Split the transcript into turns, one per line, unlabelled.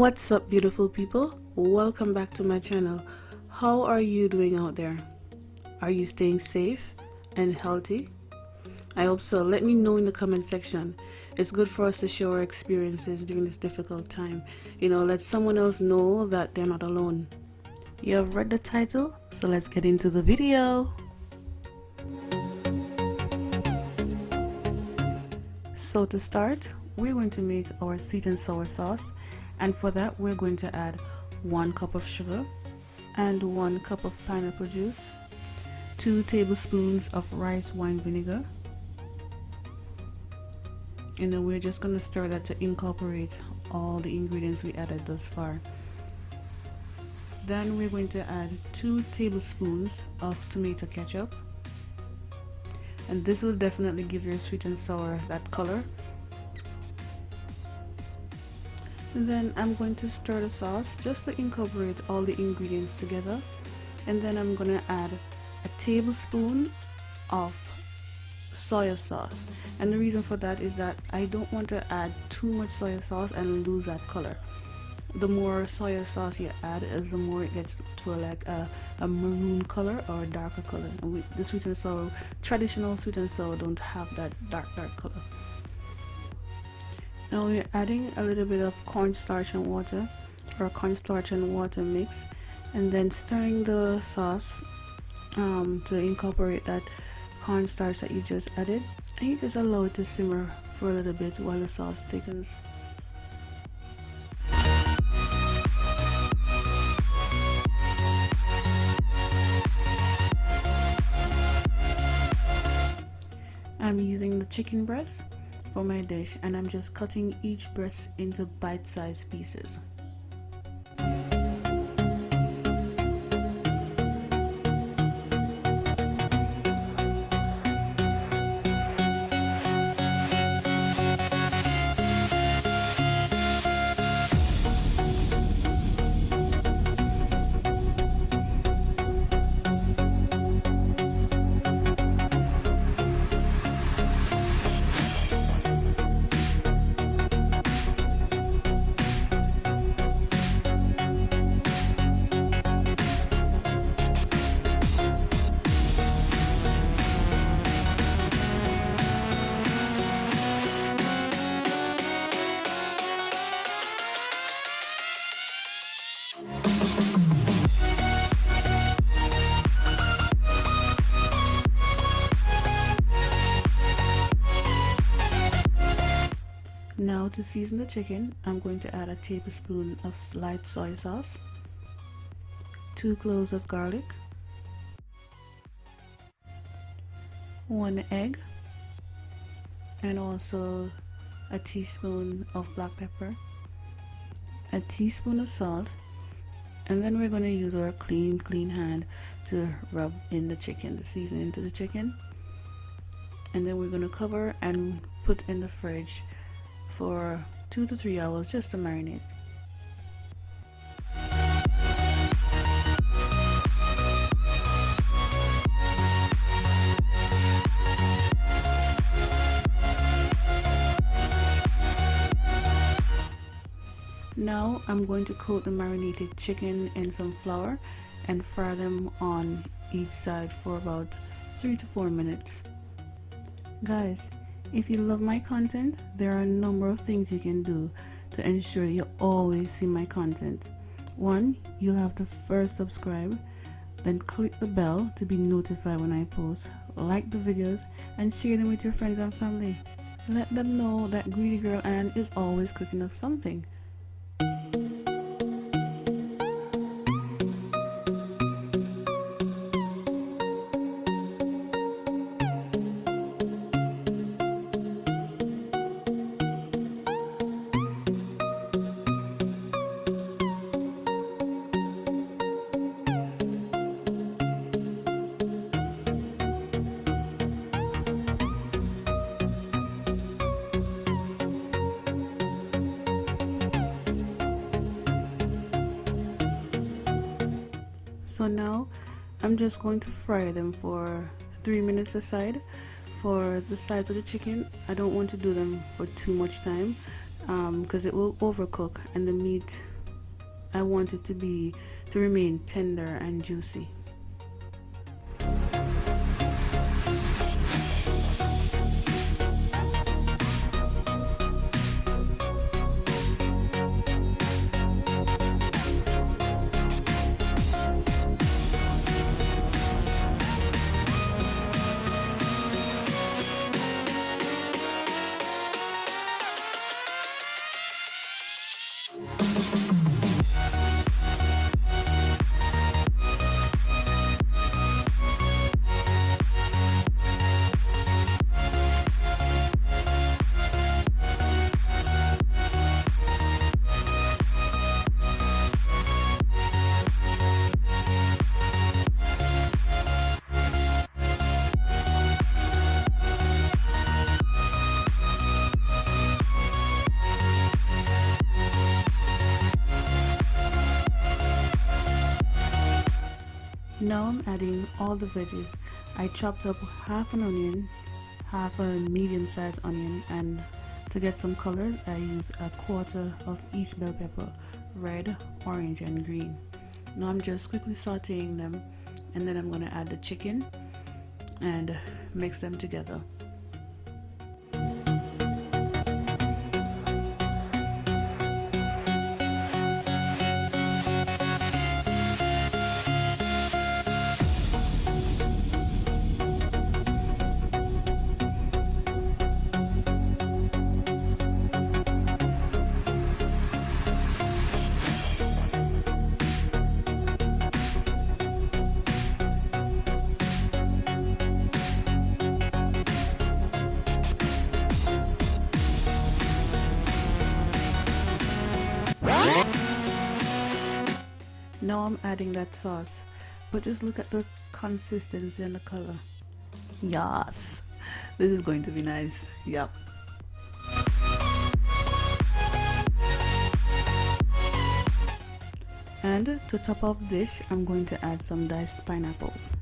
What's up, beautiful people? Welcome back to my channel. How are you doing out there? Are you staying safe and healthy? I hope so. Let me know in the comment section. It's good for us to share our experiences during this difficult time. Let someone else know that they're not alone. You have read the title, so let's get into the video. So to start, we're going to make our sweet and sour sauce, and for that we're going to add 1 cup of sugar and 1 cup of pineapple juice, 2 tablespoons of rice wine vinegar, and then we're just going to stir that to incorporate all the ingredients we added thus far. Then we're going to add 2 tablespoons of tomato ketchup, and this will definitely give your sweet and sour that color. And then I'm going to stir the sauce just to incorporate all the ingredients together, and then I'm going to add a tablespoon of soya sauce. And the reason for that is that I don't want to add too much soya sauce and lose that color. The more soya sauce you add, is the more it gets to a maroon color or a darker color. And the sweet and sour, traditional sweet and sour, don't have that dark color. Now we're adding a little bit of cornstarch and water, or cornstarch and water mix, and then stirring the sauce to incorporate that cornstarch that you just added, and you just allow it to simmer for a little bit while the sauce thickens. I'm using the chicken breast for my dish, and I'm just cutting each breast into bite-sized pieces. Now to season the chicken, I'm going to add a tablespoon of light soy sauce, 2 cloves of garlic, 1 egg, and also a teaspoon of black pepper, a teaspoon of salt, and then we're going to use our clean hand to rub in the chicken, the seasoning into the chicken, and then we're going to cover and put in the fridge for 2 to 3 hours just to marinate. Now I'm going to coat the marinated chicken in some flour and fry them on each side for about 3 to 4 minutes. Guys, if you love my content, there are a number of things you can do to ensure you always see my content. 1, you'll have to first subscribe, then click the bell to be notified when I post, like the videos, and share them with your friends and family. Let them know that Greedy Girl Ann is always cooking up something. So now I'm just going to fry them for 3 minutes aside. For the sides of the chicken, I don't want to do them for too much time because it will overcook and the meat I want it to remain tender and juicy. Now I'm adding all the veggies. I chopped up half an onion, half a medium-sized onion, and to get some colors I use a quarter of each bell pepper, red, orange, and green. Now I'm just quickly sauteing them, and then I'm going to add the chicken and mix them together. Now I'm adding that sauce, but just look at the consistency and the color. Yes, this is going to be nice. Yep. And to top off the dish, I'm going to add some diced pineapples.